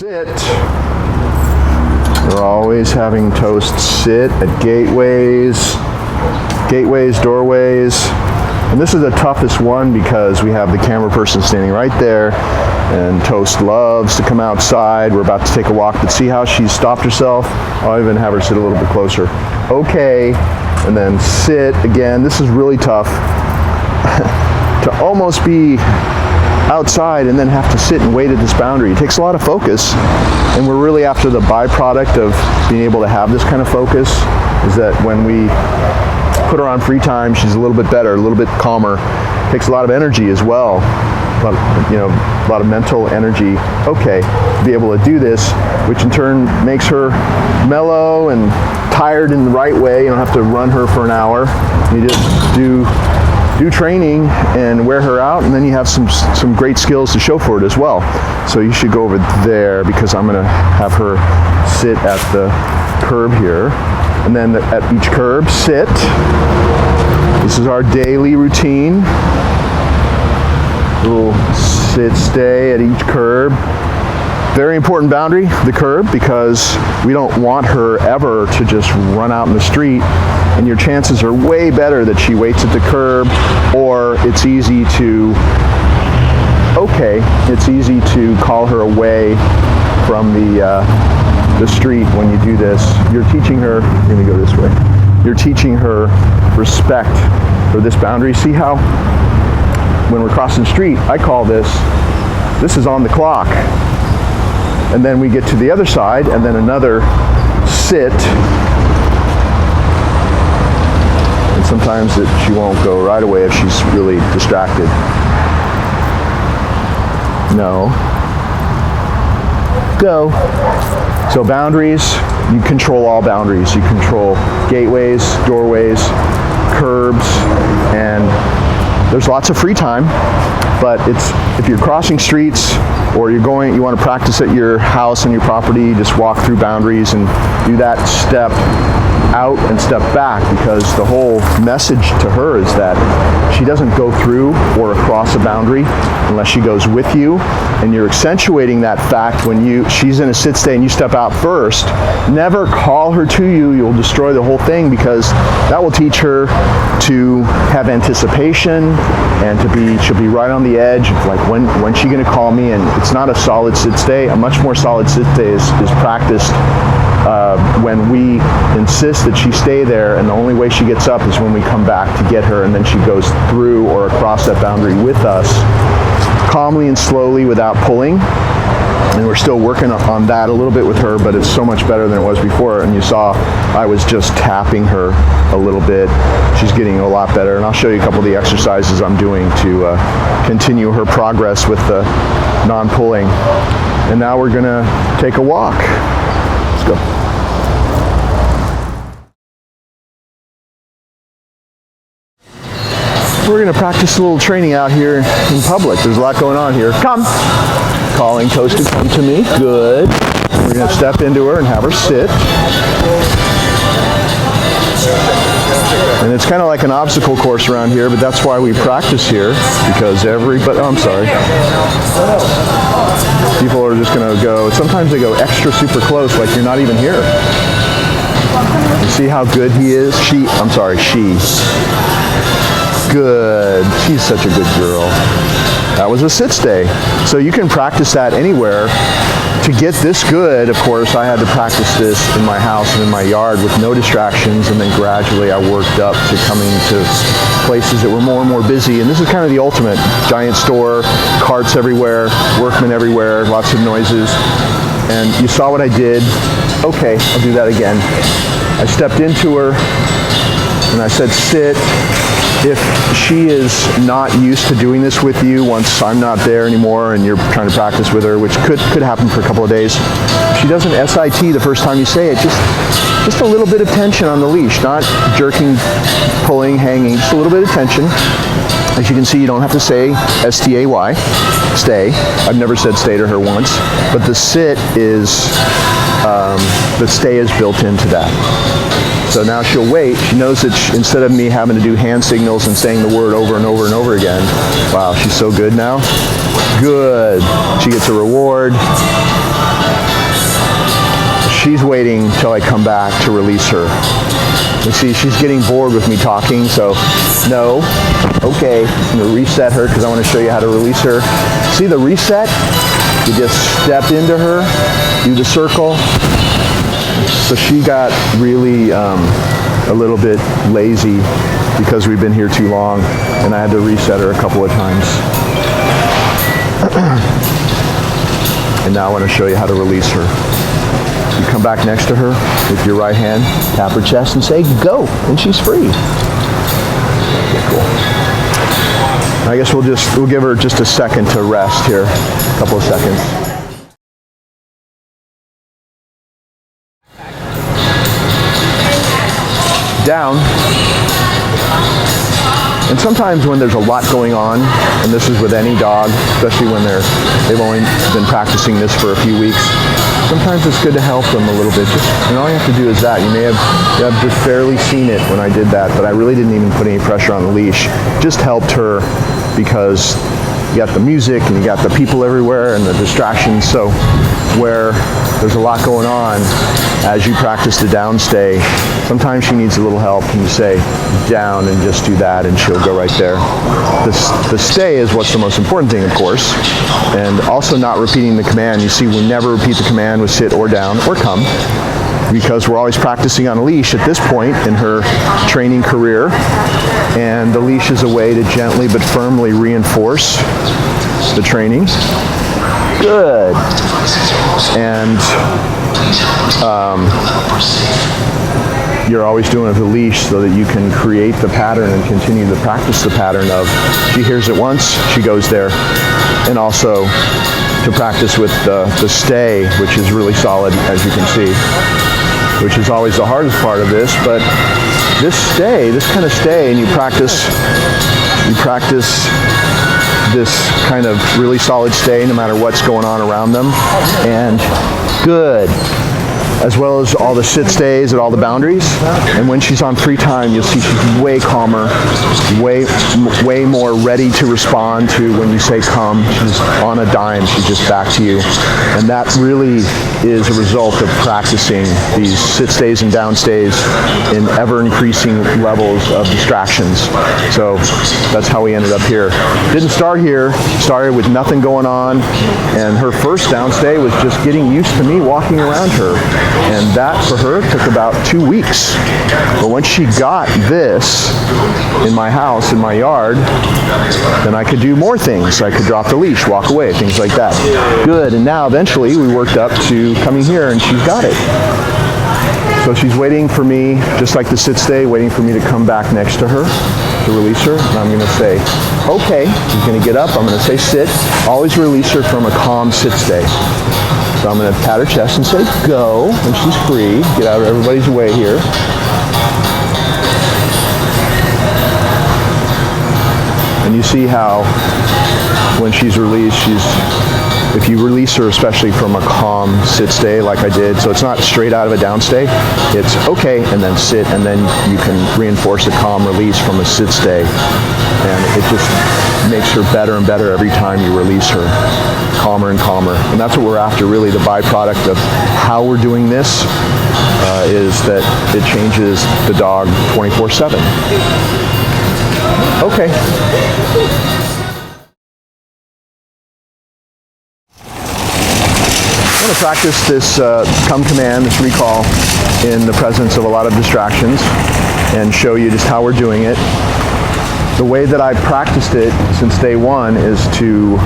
Sit. We're always having Toast sit at gateways, doorways. And this is the toughest one because we have the camera person standing right there, and Toast loves to come outside. We're about to take a walk, but see how she's stopped herself? I'll even have her sit a little bit closer. Okay, and then sit again. This is really tough to almost be outside and then have to sit and wait at this boundary. It takes a lot of focus, and we're really after the byproduct of being able to have this kind of focus is that when we put her on free time, she's a little bit better, a little bit calmer. It takes a lot of energy as well, a lot of mental energy. Okay, to be able to do this, which in turn makes her mellow and tired in the right way. You don't have to run her for an hour. You just do training and wear her out, and then you have some great skills to show for it as well. So you should go over there because I'm going to have her sit at the curb here, and then at each curb sit. This is our daily routine. Little sit stay at each curb. Very important boundary, the curb, because we don't want her ever to just run out in the street, and your chances are way better that she waits at the curb, or it's easy to call her away from the street when you do this. You're teaching her, let me go this way, you're teaching her respect for this boundary. See how when we're crossing the street, I call this is on the clock. And then we get to the other side, and then another sit. And sometimes she won't go right away if she's really distracted. No. Go. So boundaries, you control all boundaries. You control gateways, doorways, curbs, and there's lots of free time, but if you're crossing streets or you want to practice at your house and your property, just walk through boundaries and do that step out and step back, because the whole message to her is that she doesn't go through or across a boundary unless she goes with you, and you're accentuating that fact when she's in a sit stay and you step out first. Never call her to you. You'll destroy the whole thing, because that will teach her to have anticipation and she'll be right on the edge of like, when's she going to call me? And it's not a solid sit stay. A much more solid sit stay is practiced when we insist that she stay there, and the only way she gets up is when we come back to get her, and then she goes through or across that boundary with us, calmly and slowly without pulling. And we're still working on that a little bit with her, but it's so much better than it was before. And you saw I was just tapping her a little bit. She's getting a lot better, and I'll show you a couple of the exercises I'm doing to continue her progress with the non-pulling. And now we're gonna take a walk. Let's go. We're going to practice a little training out here in public. There's a lot going on here. Come. Calling Toast to come to me. Good. We're going to step into her and have her sit. And it's kind of like an obstacle course around here, but that's why we practice here, because I'm sorry. People are just going to go, sometimes they go extra super close, like you're not even here. You see how good he is? She. Good. She's such a good girl. That was a sit stay. So you can practice that anywhere. To get this good, of course, I had to practice this in my house and in my yard with no distractions, and then gradually I worked up to coming to places that were more and more busy. And this is kind of the ultimate. Giant store, carts everywhere, workmen everywhere, lots of noises. And you saw what I did. Okay, I'll do that again. I stepped into her and I said, sit. If she is not used to doing this with you, once I'm not there anymore and you're trying to practice with her, which could happen for a couple of days, if she doesn't SIT the first time you say it, just a little bit of tension on the leash, not jerking, pulling, hanging, just a little bit of tension. As you can see, you don't have to say S-T-A-Y, stay. I've never said stay to her once, but the sit is, the stay is built into that. So now she'll wait. She knows that instead of me having to do hand signals and saying the word over and over and over again, wow, she's so good now. Good. She gets a reward. she's waiting till I come back to release her. You see, she's getting bored with me talking, so no. Okay, I'm gonna reset her because I want to show you how to release her. See the reset? You just step into her, do the circle. So she got really a little bit lazy because we've been here too long, and I had to reset her a couple of times. And now I want to show you how to release her. You come back next to her with your right hand, tap her chest and say, go, and she's free. Okay, cool. I guess we'll give her just a second to rest here, a couple of seconds. Down. And sometimes when there's a lot going on, and this is with any dog, especially when they've only been practicing this for a few weeks, sometimes it's good to help them a little bit. And all you have to do is that. You may have just barely seen it when I did that, but I really didn't even put any pressure on the leash. Just helped her because you got the music and you got the people everywhere and the distractions. So where there's a lot going on as you practice the down stay, sometimes she needs a little help, and you say down and just do that and she'll go right there. The stay is what's the most important thing, of course, and also not repeating the command. You see, we never repeat the command with sit or down or come, because we're always practicing on a leash at this point in her training career, and the leash is a way to gently but firmly reinforce the training. Good. And you're always doing it with a leash so that you can create the pattern and continue to practice the pattern of she hears it once, she goes there. And also to practice with the stay, which is really solid, as you can see, which is always the hardest part of this. But this stay, this kind of stay, and you practice this kind of really solid stay no matter what's going on around them. And good. As well as all the sit stays at all the boundaries. And when she's on free time, you'll see she's way calmer, way more ready to respond to when you say come. She's on a dime, she's just back to you. And that really is a result of practicing these sit stays and down stays in ever increasing levels of distractions. So that's how we ended up here. Didn't start here, started with nothing going on, and her first down stay was just getting used to me walking around her. And that, for her, took about 2 weeks. But once she got this in my house, in my yard, then I could do more things. I could drop the leash, walk away, things like that. Good. And now, eventually, we worked up to coming here, and she's got it. So she's waiting for me, just like the sit stay, waiting for me to come back next to her to release her. And I'm going to say, okay. She's going to get up. I'm going to say sit. Always release her from a calm sit stay. So I'm going to pat her chest and say, go, and she's free. Get out of everybody's way here. And you see how when she's released, if you release her, especially from a calm sit stay like I did, so it's not straight out of a down stay, it's okay, and then sit, and then you can reinforce a calm release from a sit stay. And it just makes her better and better every time you release her, calmer and calmer. And that's what we're after, really. The byproduct of how we're doing this is that it changes the dog 24/7. Okay. I want to practice this come command, this recall, in the presence of a lot of distractions and show you just how we're doing it. The way that I practiced it since day one is to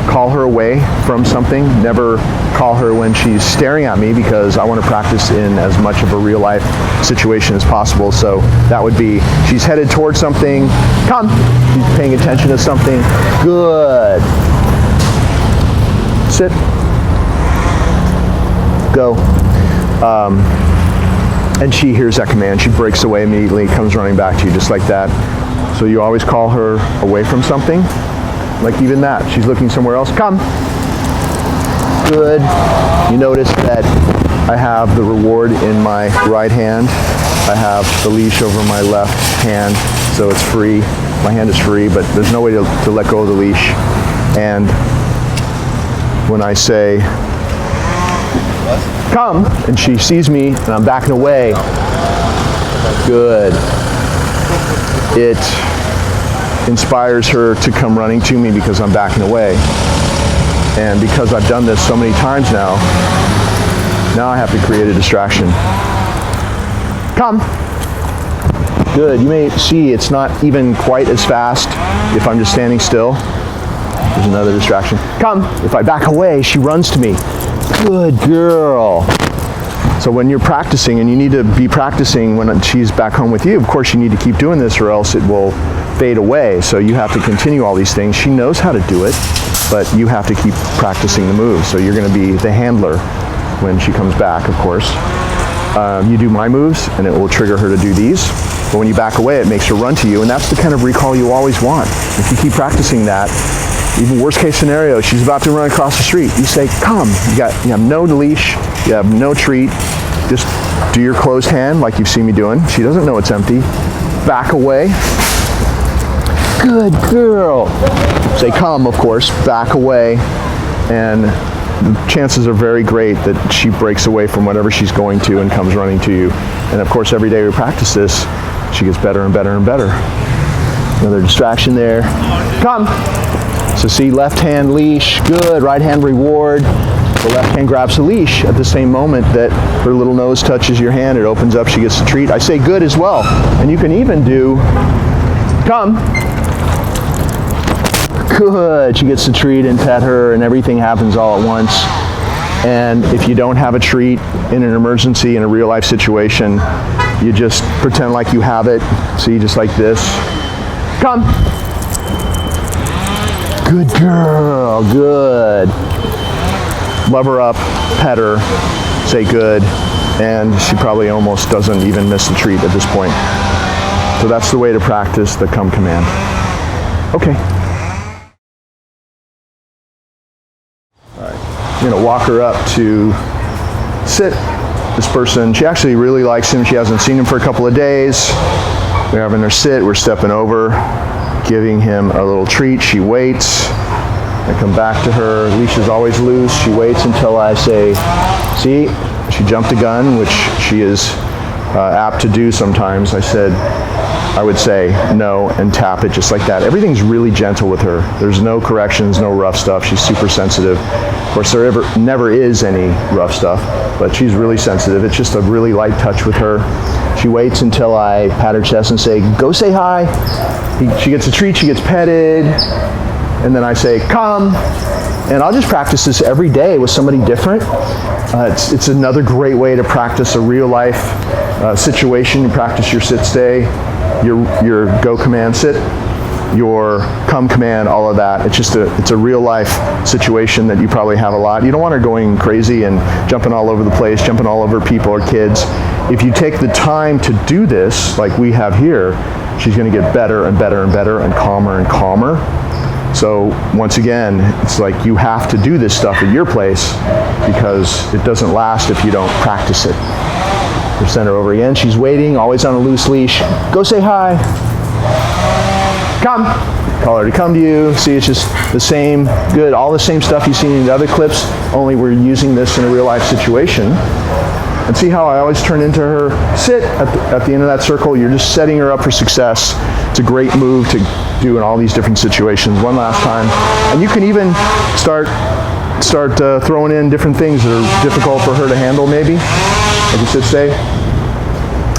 call her away from something, never call her when she's staring at me, because I want to practice in as much of a real life situation as possible. So that would be, she's headed towards something, come, she's paying attention to something, good, sit, go. And she hears that command, she breaks away immediately, comes running back to you just like that. So you always call her away from something, like even that. She's looking somewhere else, come. Good. You notice that I have the reward in my right hand. I have the leash over my left hand, so it's free. My hand is free, but there's no way to let go of the leash. And when I say come, and she sees me and I'm backing away. Good. It inspires her to come running to me because I'm backing away. And because I've done this so many times now I have to create a distraction. Come. Good. You may see it's not even quite as fast if I'm just standing still. There's another distraction. Come. If I back away, she runs to me. Good girl. So when you're practicing, and you need to be practicing when she's back home with you, of course you need to keep doing this or else it will fade away. So you have to continue all these things. She knows how to do it, but you have to keep practicing the moves. So you're going to be the handler when she comes back, of course. You do my moves and it will trigger her to do these. But when you back away, it makes her run to you, and that's the kind of recall you always want. If you keep practicing that, even worst case scenario, she's about to run across the street. You say, come. You have no leash, you have no treat. Just do your closed hand like you've seen me doing. She doesn't know it's empty. Back away. Good girl. Say come, of course, back away, and the chances are very great that she breaks away from whatever she's going to and comes running to you. And of course, every day we practice this, she gets better and better and better. Another distraction there. Come. So see, left hand leash, good, right hand reward. The left hand grabs the leash at the same moment that her little nose touches your hand, it opens up, she gets the treat. I say good as well. And you can even do, come. Good, she gets the treat and pet her and everything happens all at once. And if you don't have a treat in an emergency, in a real life situation, you just pretend like you have it. See, just like this. Come. Good girl, good. Love her up, pet her, say good, and she probably almost doesn't even miss the treat at this point. So that's the way to practice the come command. Okay. All right, I'm gonna walk her up to sit. This person, she actually really likes him. She hasn't seen him for a couple of days. We're having her sit, we're stepping over, giving him a little treat. She waits. I come back to her, leash is always loose. She waits until I say, see, she jumped a gun, which she is apt to do sometimes. I would say no and tap it just like that. Everything's really gentle with her. There's no corrections, no rough stuff. She's super sensitive. Of course, there never is any rough stuff, but she's really sensitive. It's just a really light touch with her. She waits until I pat her chest and say, go say hi. She gets a treat, she gets petted. And then I say, come. And I'll just practice this every day with somebody different. It's another great way to practice a real life situation. You practice your sit stay, your go command sit, your come command, all of that. It's a real life situation that you probably have a lot. You don't want her going crazy and jumping all over the place, jumping all over people or kids. If you take the time to do this, like we have here, she's going to get better and better and better and calmer and calmer. So once again, it's like you have to do this stuff at your place because it doesn't last if you don't practice it. We'll send her over again. She's waiting, always on a loose leash. Go say hi. Come. Call her to come to you. See, it's just the same, good, all the same stuff you've seen in the other clips, only we're using this in a real life situation. And see how I always turn into her sit at the end of that circle. You're just setting her up for success. It's a great move to do in all these different situations. One last time. And you can even start throwing in different things that are difficult for her to handle maybe. Like you sit stay.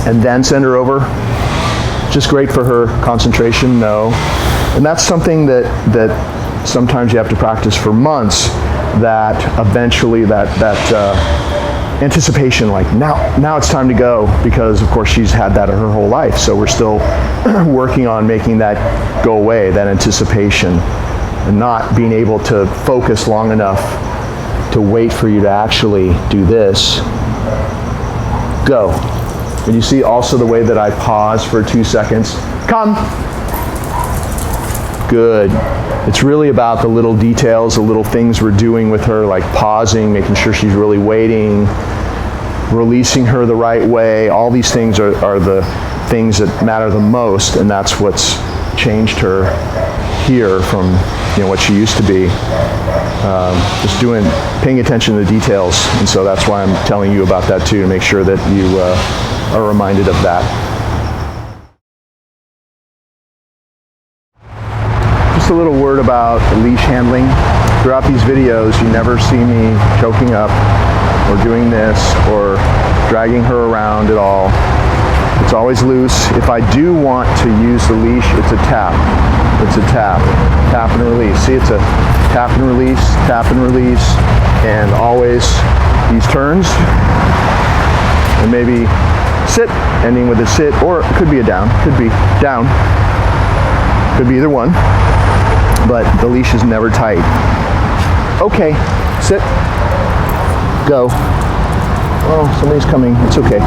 And then send her over. Just great for her concentration, no. And that's something that sometimes you have to practice for months, that eventually that anticipation, like now it's time to go, because of course she's had that her whole life. So we're still working on making that go away, that anticipation, and not being able to focus long enough to wait for you to actually do this. Go. And you see also the way that I pause for 2 seconds. Come. Good. It's really about the little details, the little things we're doing with her, like pausing, making sure she's really waiting, releasing her the right way. All these things are the things that matter the most, and that's what's changed her here from what she used to be. Just paying attention to the details, and so that's why I'm telling you about that too, to make sure that you are reminded of that. Just a little word about leash handling. Throughout these videos, you never see me choking up or doing this or dragging her around at all. It's always loose. If I do want to use the leash, it's a tap. It's a tap. Tap and release. See, it's a tap and release, and always these turns. And maybe sit, ending with a sit, or it could be a down. Could be down. Could be either one. But the leash is never tight. Okay, sit, go. Oh, somebody's coming. It's okay.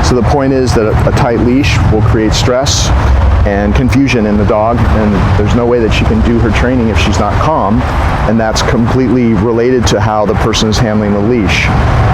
So the point is that a tight leash will create stress and confusion in the dog, and there's no way that she can do her training if she's not calm, and that's completely related to how the person is handling the leash.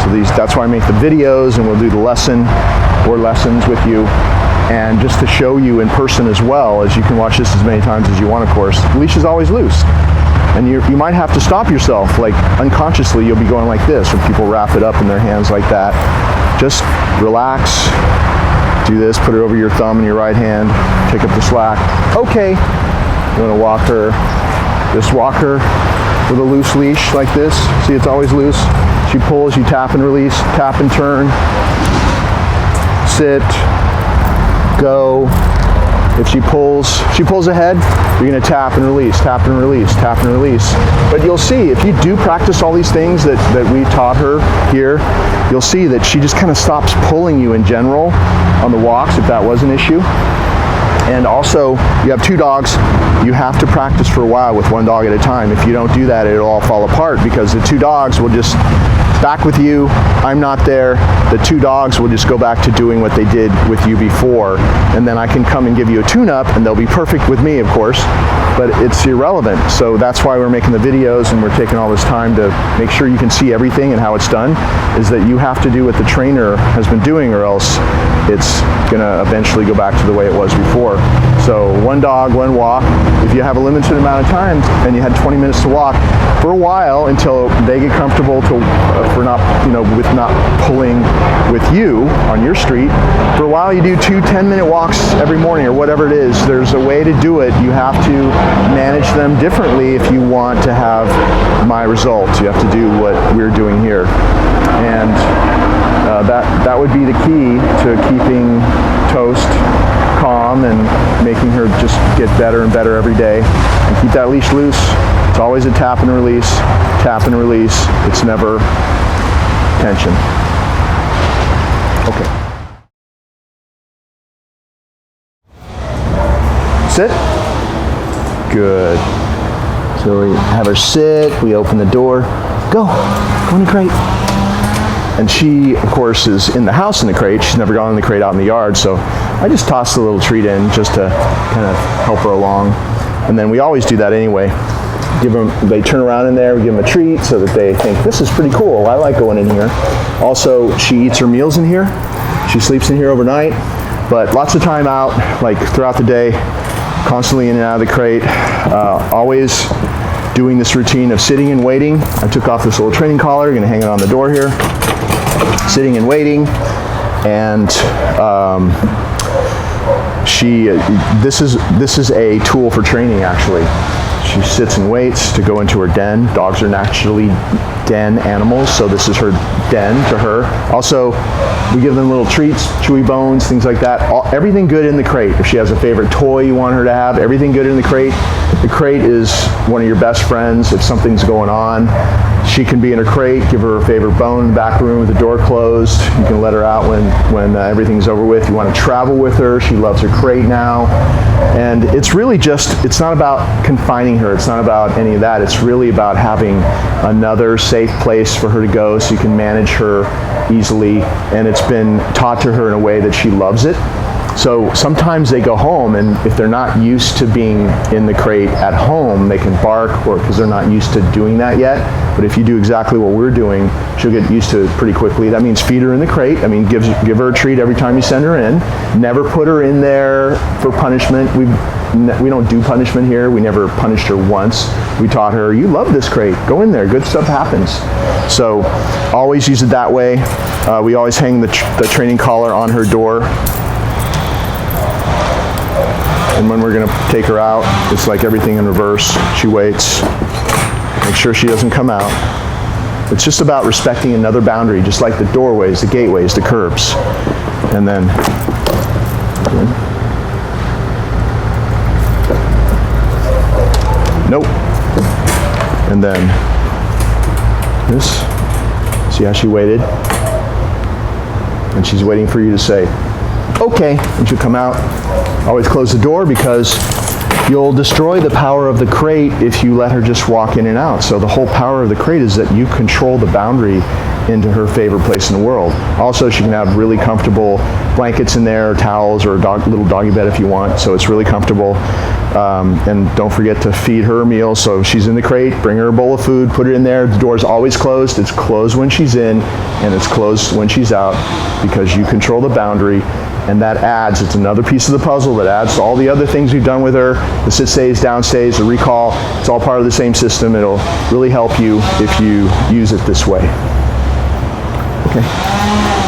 So that's why I make the videos, and we'll do the lesson or lessons with you, and just to show you in person as well, as you can watch this as many times as you want, of course. The leash is always loose. And you might have to stop yourself, like unconsciously you'll be going like this, or people wrap it up in their hands like that. Just relax, do this, put it over your thumb in your right hand, take up the slack. Okay, you want to walk her, just walk her with a loose leash like this. See, it's always loose. She pulls, you tap and release, tap and turn, sit, go. If she pulls ahead, you're going to tap and release, tap and release, tap and release. But you'll see, if you do practice all these things that we taught her here, you'll see that she just kind of stops pulling you in general on the walks, if that was an issue. And also, you have two dogs, you have to practice for a while with one dog at a time. If you don't do that, it'll all fall apart, because the two dogs will just back with you, I'm not there, the two dogs will just go back to doing what they did with you before, and then I can come and give you a tune-up, and they'll be perfect with me, of course, but it's irrelevant. So that's why we're making the videos, and we're taking all this time to make sure you can see everything and how it's done, is that you have to do what the trainer has been doing, or else it's gonna eventually go back to the way it was before. So one dog, one walk. If you have a limited amount of time and you had 20 minutes to walk, for a while until they get comfortable for not, with not pulling with you on your street, for a while you do 2 10-minute walks every morning or whatever it is. There's a way to do it. You have to manage them differently if you want to have my results. You have to do what we're doing here. And that would be the key to keeping Toast calm and making her just get better and better every day. And keep that leash loose. It's always a tap and release, tap and release. It's never tension. Okay. Sit. Good. So we have her sit, we open the door. Go in the crate. And she, of course, is in the house in the crate. She's never gone in the crate out in the yard, so I just toss the little treat in just to kind of help her along. And then we always do that anyway. They turn around in there, we give them a treat so that they think, this is pretty cool, I like going in here. Also, she eats her meals in here. She sleeps in here overnight, but lots of time out, like throughout the day, constantly in and out of the crate, always doing this routine of sitting and waiting. I took off this little training collar, going to hang it on the door here. Sitting and waiting, and this is a tool for training, actually. She sits and waits to go into her den. Dogs are naturally den animals, so this is her den to her. Also, we give them little treats, chewy bones, things like that. Everything good in the crate. If she has a favorite toy you want her to have, everything good in the crate. The crate is one of your best friends if something's going on. She can be in her crate, give her favorite bone in the back room with the door closed. You can let her out when everything's over with. You want to travel with her. She loves her crate now. And it's really just, it's not about confining her. It's not about any of that. It's really about having another safe place for her to go so you can manage her easily. And it's been taught to her in a way that she loves it. So sometimes they go home, and if they're not used to being in the crate at home, they can bark, or because they're not used to doing that yet. But if you do exactly what we're doing, she'll get used to it pretty quickly. That means feed her in the crate. I mean, give her a treat every time you send her in. Never put her in there for punishment. We don't do punishment here. We never punished her once. We taught her, you love this crate. Go in there. Good stuff happens. So always use it that way. We always hang the training collar on her door. And when we're going to take her out, it's like everything in reverse. She waits. Make sure she doesn't come out. It's just about respecting another boundary, just like the doorways, the gateways, the curbs. And then, nope. And then this. See how she waited? And she's waiting for you to say, okay, and she'll come out. Always close the door, because you'll destroy the power of the crate if you let her just walk in and out. So the whole power of the crate is that you control the boundary into her favorite place in the world. Also, she can have really comfortable blankets in there, or towels, or a little doggy bed if you want, so it's really comfortable. And don't forget to feed her a meal. So if she's in the crate, bring her a bowl of food, put it in there. The door's always closed. It's closed when she's in, and it's closed when she's out, because you control the boundary. And that adds, it's another piece of the puzzle that adds to all the other things we've done with her. The sit stays, down stays, the recall, it's all part of the same system. It'll really help you if you use it this way. Okay.